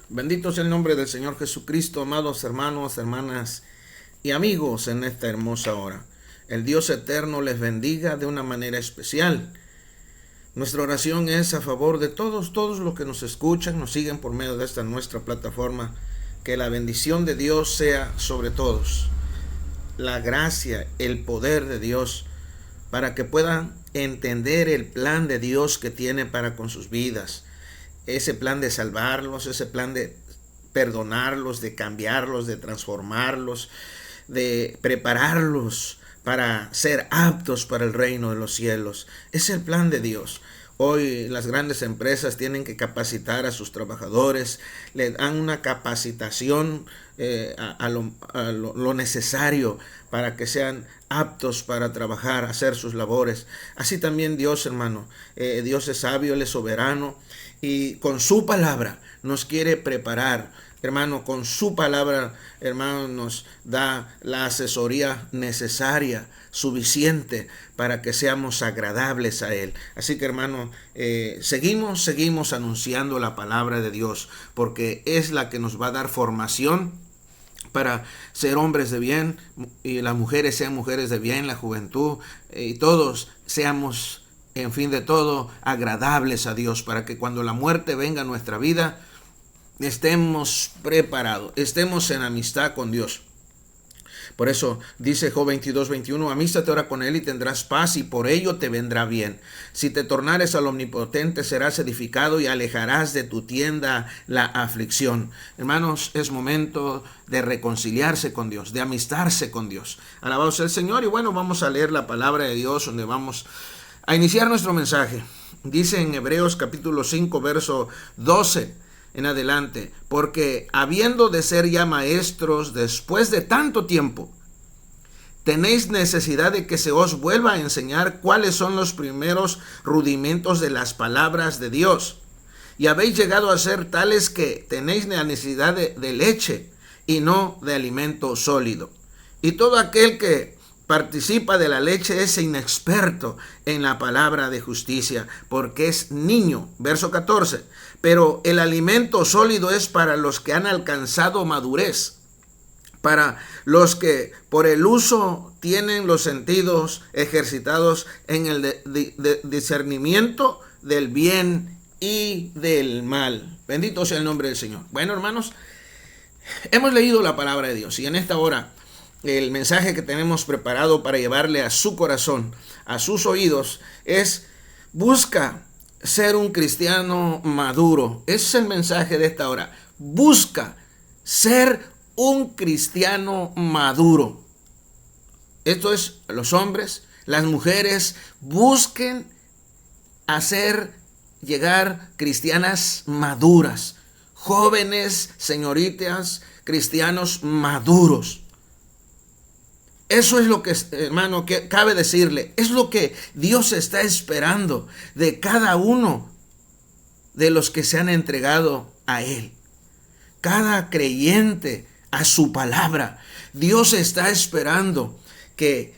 Bendito sea el nombre del Señor Jesucristo, amados hermanos, hermanas y amigos en esta hermosa hora. El Dios eterno les bendiga de una manera especial. Nuestra oración es a favor de todos los que nos escuchan, nos siguen por medio de esta nuestra plataforma. Que la bendición de Dios sea sobre todos. La gracia, el poder de Dios, para que puedan entender el plan de Dios que tiene para con sus vidas. Ese plan de salvarlos, ese plan de perdonarlos, de cambiarlos, de transformarlos, de prepararlos para ser aptos para el reino de los cielos. Es el plan de Dios. Hoy las grandes empresas tienen que capacitar a sus trabajadores, le dan una capacitación a lo necesario para que sean aptos para trabajar, hacer sus labores. Así también Dios, hermano, Dios es sabio, Él es soberano y con su palabra nos quiere preparar. Hermano, con su palabra, hermano, nos da la asesoría necesaria, suficiente, para que seamos agradables a Él. Así que, hermano, seguimos anunciando la palabra de Dios, porque es la que nos va a dar formación para ser hombres de bien, y las mujeres sean mujeres de bien, la juventud, y todos seamos, en fin de todo, agradables a Dios, para que cuando la muerte venga a nuestra vida, estemos preparados, estemos en amistad con Dios. Por eso dice Job 22:21, amístate ahora con Él y tendrás paz y por ello te vendrá bien. Si te tornares al Omnipotente serás edificado y alejarás de tu tienda la aflicción. Hermanos, es momento de reconciliarse con Dios, de amistarse con Dios. Alabado sea el Señor. Y bueno, vamos a leer la palabra de Dios, donde vamos a iniciar nuestro mensaje. Dice en Hebreos capítulo 5, verso 12 en adelante, porque habiendo de ser ya maestros después de tanto tiempo, tenéis necesidad de que se os vuelva a enseñar cuáles son los primeros rudimentos de las palabras de Dios. Y habéis llegado a ser tales que tenéis la necesidad de leche y no de alimento sólido. Y todo aquel que participa de la leche es inexperto en la palabra de justicia, porque es niño. Verso 14. Pero el alimento sólido es para los que han alcanzado madurez, para los que por el uso tienen los sentidos ejercitados en el discernimiento del bien y del mal. Bendito sea el nombre del Señor. Bueno, hermanos, hemos leído la palabra de Dios y en esta hora el mensaje que tenemos preparado para llevarle a su corazón, a sus oídos, es: busca ser un cristiano maduro. Ese es el mensaje de esta hora. Busca ser un cristiano maduro. Esto es, los hombres, las mujeres, busquen llegar cristianas maduras, jóvenes, señoritas, cristianos maduros. Eso es lo que, hermano, que cabe decirle, es lo que Dios está esperando de cada uno de los que se han entregado a Él. Cada creyente a su palabra. Dios está esperando que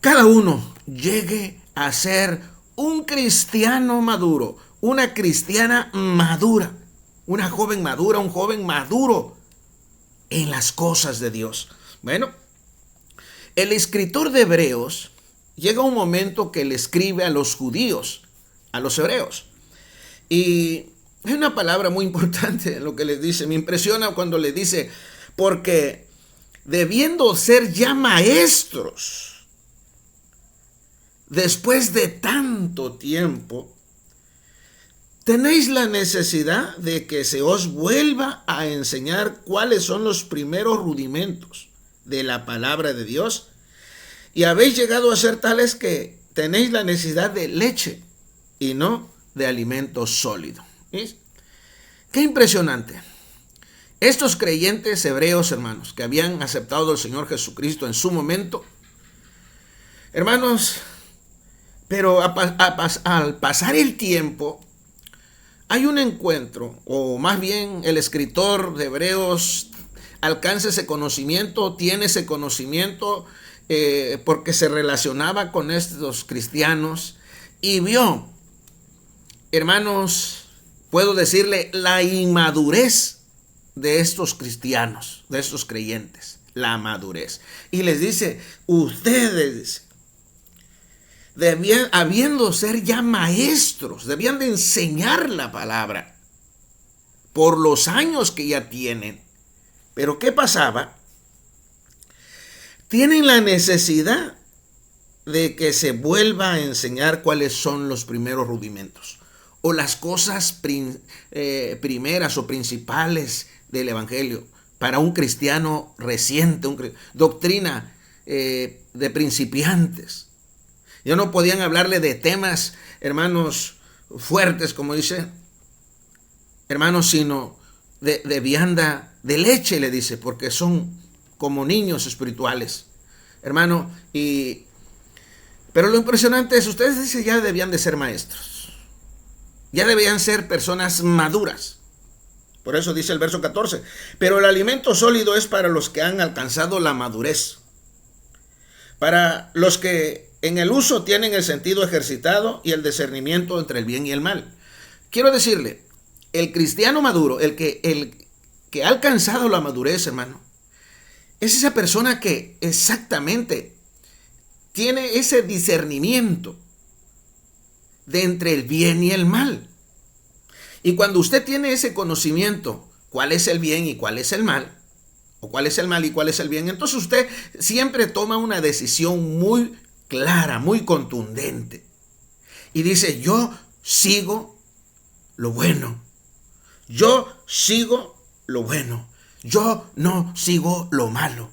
cada uno llegue a ser un cristiano maduro, una cristiana madura, una joven madura, un joven maduro en las cosas de Dios. Bueno, el escritor de Hebreos llega un momento que le escribe a los judíos, a los hebreos. Y hay una palabra muy importante en lo que les dice. Me impresiona cuando le dice, porque debiendo ser ya maestros, después de tanto tiempo, tenéis la necesidad de que se os vuelva a enseñar cuáles son los primeros rudimentos de la palabra de Dios, y habéis llegado a ser tales que tenéis la necesidad de leche y no de alimento sólido. ¿Ves? Qué impresionante. Estos creyentes hebreos, hermanos, que habían aceptado al Señor Jesucristo en su momento, hermanos, pero al pasar el tiempo, hay un encuentro, o más bien el escritor de Hebreos alcanza ese conocimiento, tiene ese conocimiento porque se relacionaba con estos cristianos y vio, hermanos, puedo decirle, la inmadurez de estos cristianos, de estos creyentes, la madurez. Y les dice, ustedes debían, habiendo ser ya maestros, debían de enseñar la palabra por los años que ya tienen. Pero ¿qué pasaba? Tienen la necesidad de que se vuelva a enseñar cuáles son los primeros rudimentos o las cosas primeras o principales del evangelio para un cristiano reciente, doctrina de principiantes. Ya no podían hablarle de temas, hermanos, fuertes, como dice, hermanos, sino de vianda de leche, le dice, porque son como niños espirituales, hermano. Pero lo impresionante es, ustedes dicen, ya debían de ser maestros, ya debían ser personas maduras. Por eso dice el verso 14, pero el alimento sólido es para los que han alcanzado la madurez, para los que en el uso tienen el sentido ejercitado y el discernimiento entre el bien y el mal. Quiero decirle, el cristiano maduro, el que ha alcanzado la madurez, hermano, es esa persona que exactamente tiene ese discernimiento de entre el bien y el mal. Y cuando usted tiene ese conocimiento, cuál es el bien y cuál es el mal, o cuál es el mal y cuál es el bien, entonces usted siempre toma una decisión muy clara, muy contundente. Y dice, yo sigo lo bueno. Yo sigo lo bueno. Yo no sigo lo malo.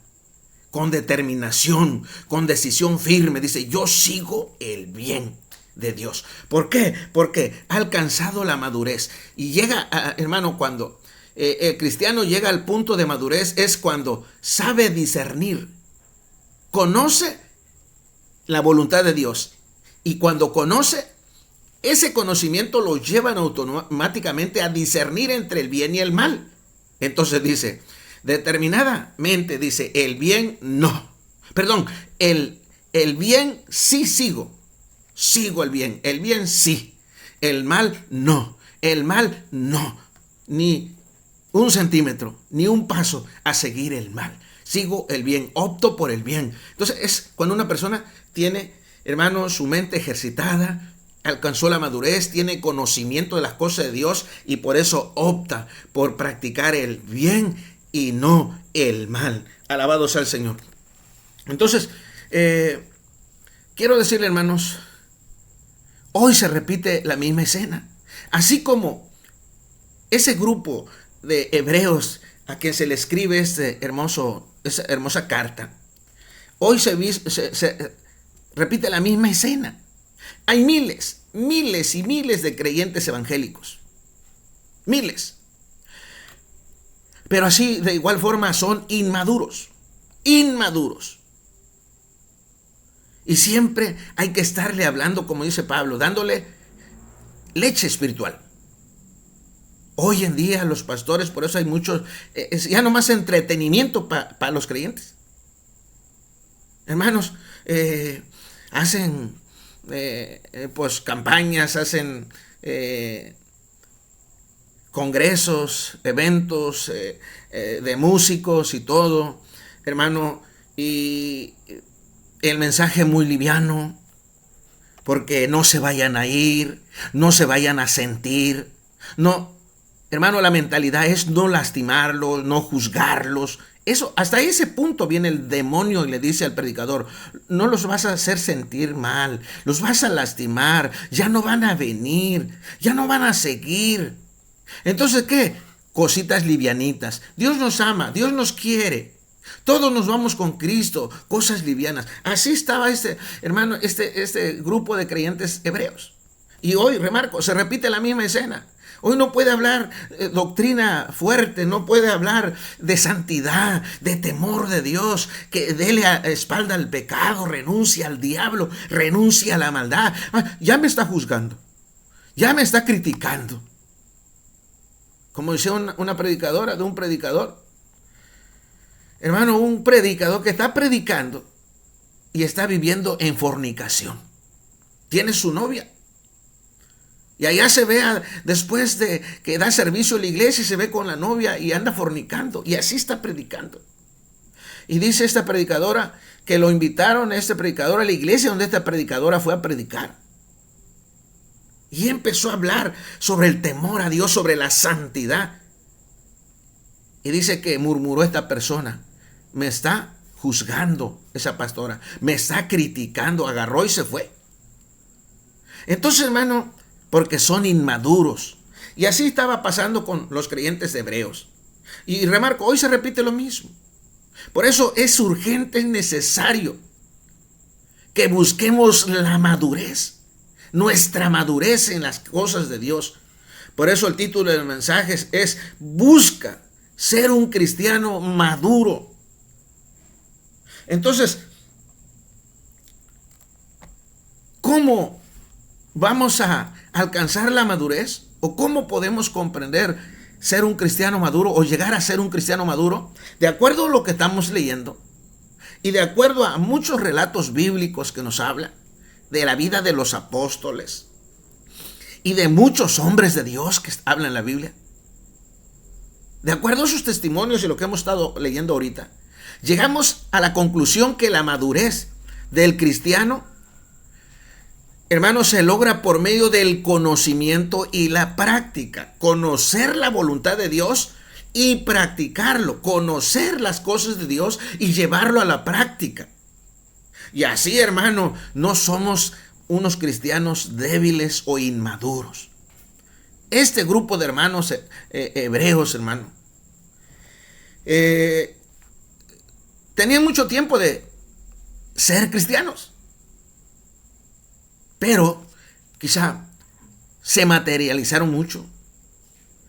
Con determinación, con decisión firme, dice, yo sigo el bien de Dios. ¿Por qué? Porque ha alcanzado la madurez. Y llega, hermano, cuando el cristiano llega al punto de madurez, es cuando sabe discernir, conoce la voluntad de Dios. Y cuando conoce, ese conocimiento lo llevan automáticamente a discernir entre el bien y el mal. Entonces dice, determinadamente dice, el bien no. Perdón, el bien sí sigo. Sigo el bien sí. El mal no. El mal no. Ni un centímetro, ni un paso a seguir el mal. Sigo el bien, opto por el bien. Entonces es cuando una persona tiene, hermano, su mente ejercitada, alcanzó la madurez, tiene conocimiento de las cosas de Dios y por eso opta por practicar el bien y no el mal. Alabado sea el Señor. Entonces, quiero decirle, hermanos, hoy se repite la misma escena. Así como ese grupo de hebreos a quien se le escribe esa hermosa carta, hoy se repite la misma escena. Hay miles y miles de creyentes evangélicos. Miles. Pero así, de igual forma, son inmaduros. Inmaduros. Y siempre hay que estarle hablando, como dice Pablo, dándole leche espiritual. Hoy en día los pastores, por eso hay muchos, ya no más entretenimiento para los creyentes. Hermanos, hacen pues campañas, hacen congresos, eventos de músicos y todo, hermano, y el mensaje muy liviano, porque no se vayan a ir, no se vayan a sentir, no, hermano, la mentalidad es no lastimarlos, no juzgarlos. Eso, hasta ese punto viene el demonio y le dice al predicador, no los vas a hacer sentir mal, los vas a lastimar, ya no van a venir, ya no van a seguir. Entonces, ¿qué? Cositas livianitas. Dios nos ama, Dios nos quiere. Todos nos vamos con Cristo, cosas livianas. Así estaba hermano, este grupo de creyentes hebreos. Y hoy, remarco, se repite la misma escena. Hoy no puede hablar doctrina fuerte, no puede hablar de santidad, de temor de Dios, que dele espalda al pecado, renuncia al diablo, renuncia a la maldad. Ya me está juzgando, ya me está criticando. Como decía una predicadora de un predicador. Hermano, un predicador que está predicando y está viviendo en fornicación. Tiene su novia. Y allá se ve, después de que da servicio a la iglesia, se ve con la novia y anda fornicando. Y así está predicando. Y dice esta predicadora que lo invitaron a este predicador a la iglesia donde esta predicadora fue a predicar. Y empezó a hablar sobre el temor a Dios, sobre la santidad. Y dice que murmuró esta persona: me está juzgando esa pastora, me está criticando. Agarró y se fue. Entonces, hermano, porque son inmaduros. Y así estaba pasando con los creyentes hebreos. Y remarco, hoy se repite lo mismo. Por eso es urgente, es necesario que busquemos la madurez, nuestra madurez en las cosas de Dios. Por eso el título del mensaje es busca ser un cristiano maduro. Entonces, ¿cómo vamos a alcanzar la madurez? ¿O cómo podemos comprender ser un cristiano maduro o llegar a ser un cristiano maduro? De acuerdo a lo que estamos leyendo y de acuerdo a muchos relatos bíblicos que nos hablan de la vida de los apóstoles y de muchos hombres de Dios que hablan en la Biblia, de acuerdo a sus testimonios y lo que hemos estado leyendo ahorita, llegamos a la conclusión que la madurez del cristiano, hermanos, se logra por medio del conocimiento y la práctica. Conocer la voluntad de Dios y practicarlo. Conocer las cosas de Dios y llevarlo a la práctica. Y así, hermano, no somos unos cristianos débiles o inmaduros. Este grupo de hermanos hebreos, hermano, tenían mucho tiempo de ser cristianos. Pero quizá se materializaron mucho,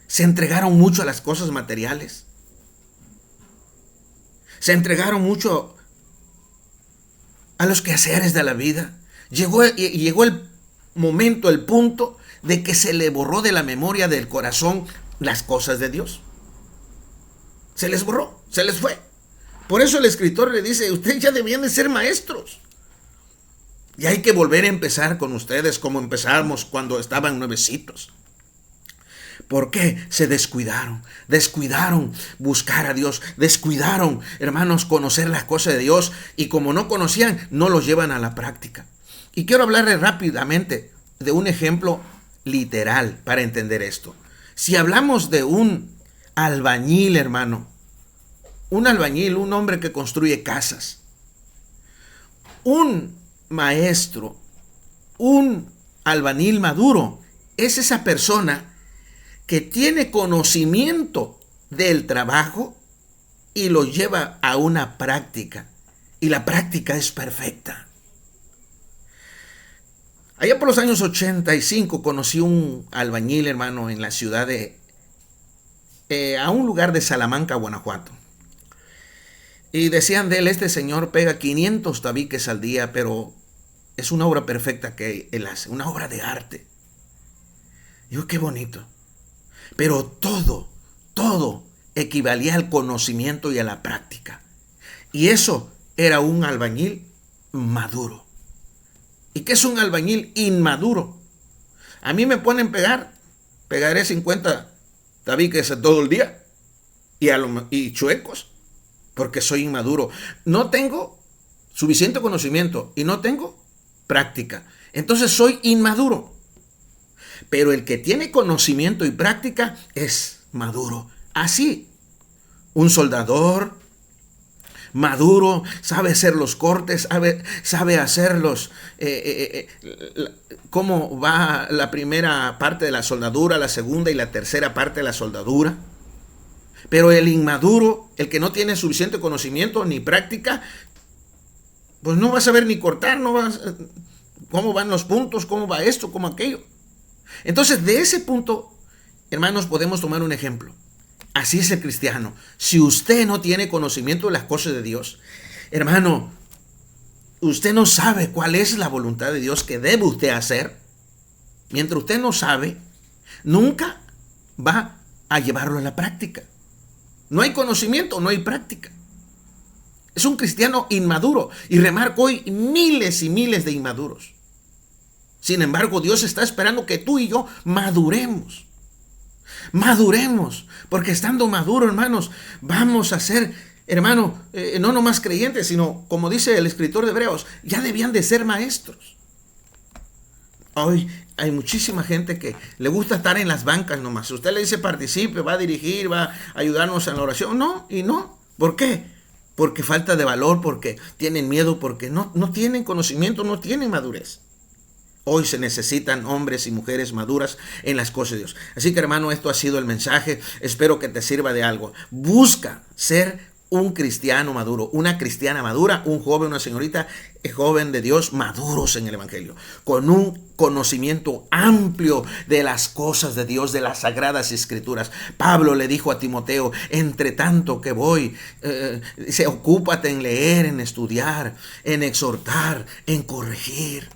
se entregaron mucho a las cosas materiales, se entregaron mucho a los quehaceres de la vida. Llegó el momento, el punto de que se le borró de la memoria del corazón las cosas de Dios. Se les borró, se les fue. Por eso el escritor le dice: ustedes ya debían de ser maestros. Y hay que volver a empezar con ustedes como empezamos cuando estaban nuevecitos. ¿Por qué? Se descuidaron buscar a Dios, descuidaron, hermanos, conocer las cosas de Dios, y como no conocían, no los llevan a la práctica. Y quiero hablarles rápidamente de un ejemplo literal para entender esto. Si hablamos de un albañil, hermano, un albañil, un hombre que construye casas, un maestro, un albañil maduro, es esa persona que tiene conocimiento del trabajo y lo lleva a una práctica, y la práctica es perfecta. Allá por los años 85 conocí un albañil, hermano, en la ciudad a un lugar de Salamanca, Guanajuato. Y decían de él: este señor pega 500 tabiques al día, pero es una obra perfecta que él hace, una obra de arte. Digo, qué bonito. Pero todo equivalía al conocimiento y a la práctica. Y eso era un albañil maduro. ¿Y qué es un albañil inmaduro? A mí me ponen pegaré 50 tabiques todo el día y chuecos, porque soy inmaduro. No tengo suficiente conocimiento y no tengo práctica. Entonces soy inmaduro. Pero el que tiene conocimiento y práctica es maduro. Así, un soldador maduro sabe hacer los cortes, sabe hacer cómo va la primera parte de la soldadura, la segunda y la tercera parte de la soldadura. Pero el inmaduro, el que no tiene suficiente conocimiento ni práctica, pues no va a saber ni cortar, cómo van los puntos, cómo va esto, cómo aquello. Entonces, de ese punto, hermanos, podemos tomar un ejemplo. Así es el cristiano. Si usted no tiene conocimiento de las cosas de Dios, hermano, usted no sabe cuál es la voluntad de Dios que debe usted hacer. Mientras usted no sabe, nunca va a llevarlo a la práctica. No hay conocimiento, no hay práctica. Es un cristiano inmaduro. Y remarco hoy miles y miles de inmaduros. Sin embargo, Dios está esperando que tú y yo maduremos. Maduremos, porque estando maduros, hermanos, vamos a ser, hermano, no nomás creyentes, sino, como dice el escritor de Hebreos, ya debían de ser maestros. Hoy hay muchísima gente que le gusta estar en las bancas nomás. Si usted le dice participe, va a dirigir, va a ayudarnos en la oración, no, y no. ¿Por qué? Porque falta de valor, porque tienen miedo, porque no tienen conocimiento, no tienen madurez. Hoy se necesitan hombres y mujeres maduras en las cosas de Dios. Así que, hermano, esto ha sido el mensaje. Espero que te sirva de algo. Busca ser un cristiano maduro, una cristiana madura, un joven, una señorita, joven de Dios, maduros en el Evangelio, con un conocimiento amplio de las cosas de Dios, de las sagradas escrituras. Pablo le dijo a Timoteo: entre tanto que voy, ocúpate en leer, en estudiar, en exhortar, en corregir.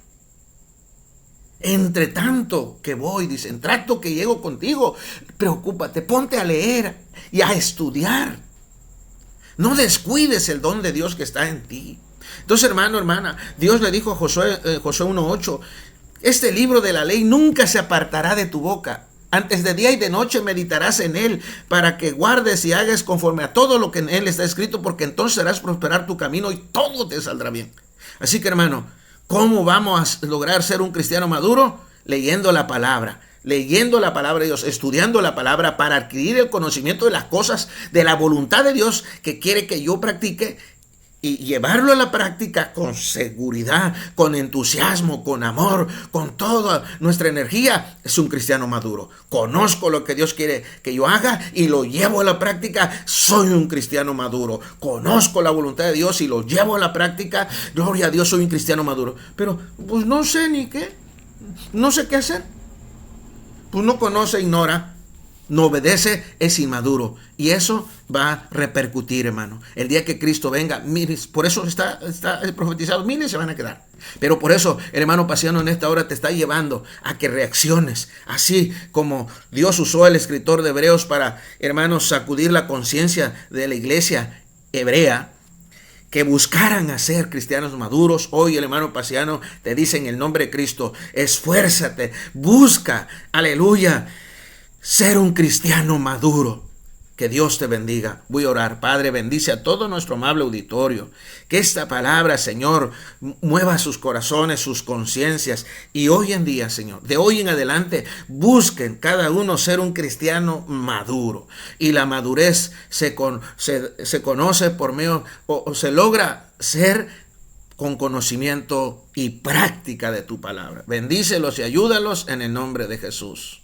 Entre tanto que voy, dice, en trato que llego contigo, preocúpate, ponte a leer y a estudiar. No descuides el don de Dios que está en ti. Entonces, hermano, hermana, Dios le dijo a Josué 1:8, este libro de la ley nunca se apartará de tu boca. Antes de día y de noche meditarás en él, para que guardes y hagas conforme a todo lo que en él está escrito, porque entonces harás prosperar tu camino y todo te saldrá bien. Así que, hermano, ¿cómo vamos a lograr ser un cristiano maduro? Leyendo la palabra de Dios, estudiando la palabra para adquirir el conocimiento de las cosas, de la voluntad de Dios que quiere que yo practique, y llevarlo a la práctica con seguridad, con entusiasmo, con amor, con toda nuestra energía. Es un cristiano maduro. Conozco lo que Dios quiere que yo haga y lo llevo a la práctica. Soy un cristiano maduro. Conozco la voluntad de Dios y lo llevo a la práctica. Gloria a Dios, soy un cristiano maduro. Pero pues no sé ni qué. No sé qué hacer. Pues no conoce, ignora. No obedece, es inmaduro. Y eso va a repercutir, hermano. El día que Cristo venga, mire, por eso está profetizado, miles se van a quedar. Pero por eso el hermano Pasiano en esta hora te está llevando a que reacciones. Así como Dios usó al escritor de Hebreos para, hermanos, sacudir la conciencia de la iglesia hebrea, que buscaran a ser cristianos maduros. Hoy el hermano Pasiano te dice en el nombre de Cristo: esfuérzate, busca, aleluya, ser un cristiano maduro. Que Dios te bendiga. Voy a orar. Padre, bendice a todo nuestro amable auditorio. Que esta palabra, Señor, mueva sus corazones, sus conciencias. Y hoy en día, Señor, de hoy en adelante, busquen cada uno ser un cristiano maduro. Y la madurez se conoce por medio, o se logra ser con conocimiento y práctica de tu palabra. Bendícelos y ayúdalos en el nombre de Jesús.